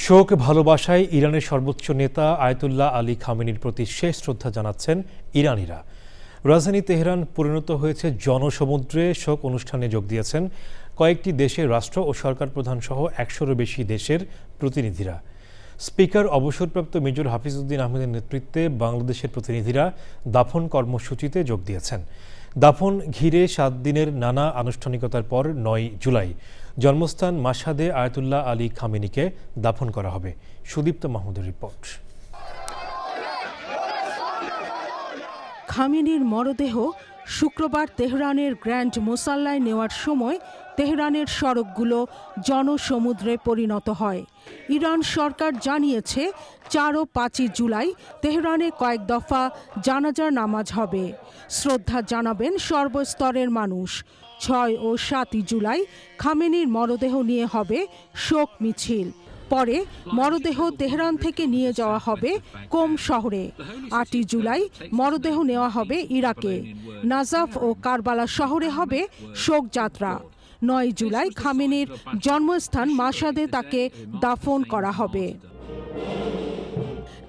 শোক ভালোবাসায় ইরানের সর্বোচ্চ নেতা আয়াতুল্লাহ আলী খামেনির প্রতি শেষ শ্রদ্ধা জানাচ্ছেন ইরানিরা। রাজধানী তেহরান পরিণত হয়েছে জনসমুদ্রে। শোক অনুষ্ঠানে যোগ দিয়েছেন কয়েকটি দেশের রাষ্ট্র ও সরকার প্রধান সহ ১০০-রও বেশি দেশের প্রতিনিধিরা। স্পিকার অবসরপ্রাপ্ত মেজর হাফিজউদ্দিন আহমেদের নেতৃত্বে বাংলাদেশের প্রতিনিধিরা দাফন কর্মসূচিতে যোগ দিয়েছেন। দাফন ঘিরে ৭ দিনের নানা আনুষ্ঠানিকতার পর ৯ জুলাই জন্মস্থান মাশহাদে আয়াতুল্লাহ আলী খামেনিকে দাফন করা হবে। সুদীপ্ত মাহমুদের রিপোর্ট। খামেনির মরদেহ শুক্রবার তেহরানের গ্র্যান্ড মোসাল্লায় নেওয়ার সময় তেহরানের সড়কগুলো জনসমুদ্রে পরিণত হয়। ইরান সরকার জানিয়েছে ৪ ও ৫ জুলাই তেহরানে কয়েক দফা জানাজার নামাজ হবে। শ্রদ্ধা জানাবেন সর্বস্তরের মানুষ। ৬ ও ৭ জুলাই খামেনির মরদেহ নিয়ে হবে শোক মিছিল। পরে মরদেহ তেহরান থেকে নিয়ে যাওয়া হবে কোম শহরে। ৮ জুলাই মরদেহ নেওয়া হবে ইরাকে। নাজাফ ও কারবালা শহরে হবে শোকযাত্রা। ৯ জুলাই খামেনির জন্মস্থান মাশহাদে তাকে দাফন করা হবে।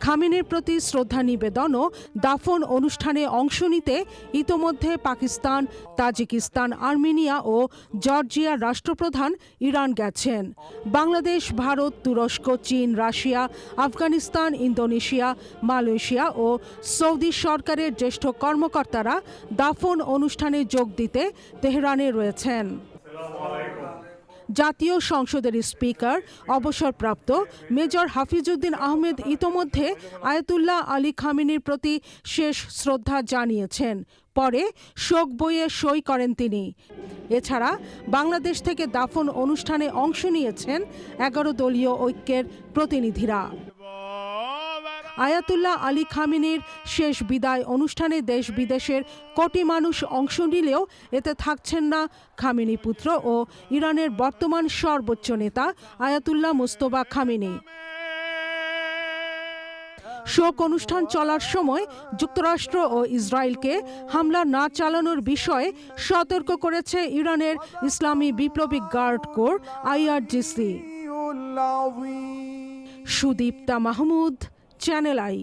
খামেনির প্রতি শ্রদ্ধা নিবেদন ও দাফন অনুষ্ঠানে অংশ নিতে ইতোমধ্যে পাকিস্তান, তাজিকিস্তান, আর্মেনিয়া ও জর্জিয়ার রাষ্ট্রপ্রধান ইরান গেছেন। বাংলাদেশ, ভারত, তুরস্ক, চীন, রাশিয়া, আফগানিস্তান, ইন্দোনেশিয়া, মালয়েশিয়া ও সৌদি সরকারের জ্যেষ্ঠ কর্মকর্তারা দাফন অনুষ্ঠানে যোগ দিতে তেহরানে রয়েছেন। জাতীয় সংসদের স্পিকার অবসরপ্রাপ্ত মেজর হাফিজউদ্দিন আহমেদ ইতোমধ্যে আয়াতুল্লাহ আলী খামেনির প্রতি শেষ শ্রদ্ধা জানিয়েছেন। পরে শোক বইয়ে সই করেন তিনি। এছাড়া বাংলাদেশ থেকে দাফন অনুষ্ঠানে অংশ নিয়েছেন ১১ দলীয় ঐক্যের প্রতিনিধিরা। আয়াতুল্লাহ আলী খামেনির শেষ বিদায় অনুষ্ঠানে দেশ বিদেশের কোটি মানুষ অংশ নিলেও এতে থাকছেন না খামেনি পুত্র ও ইরানের বর্তমান সর্বোচ্চ নেতা আয়াতুল্লাহ মুস্তফা খামেনি। শোক অনুষ্ঠান চলার সময় যুক্তরাষ্ট্র ও ইসরায়েলকে হামলা না চালানোর বিষয়ে সতর্ক করেছে ইরানের ইসলামী বিপ্লবী guard corps IRGC। Sudipta Mahmud, channel I.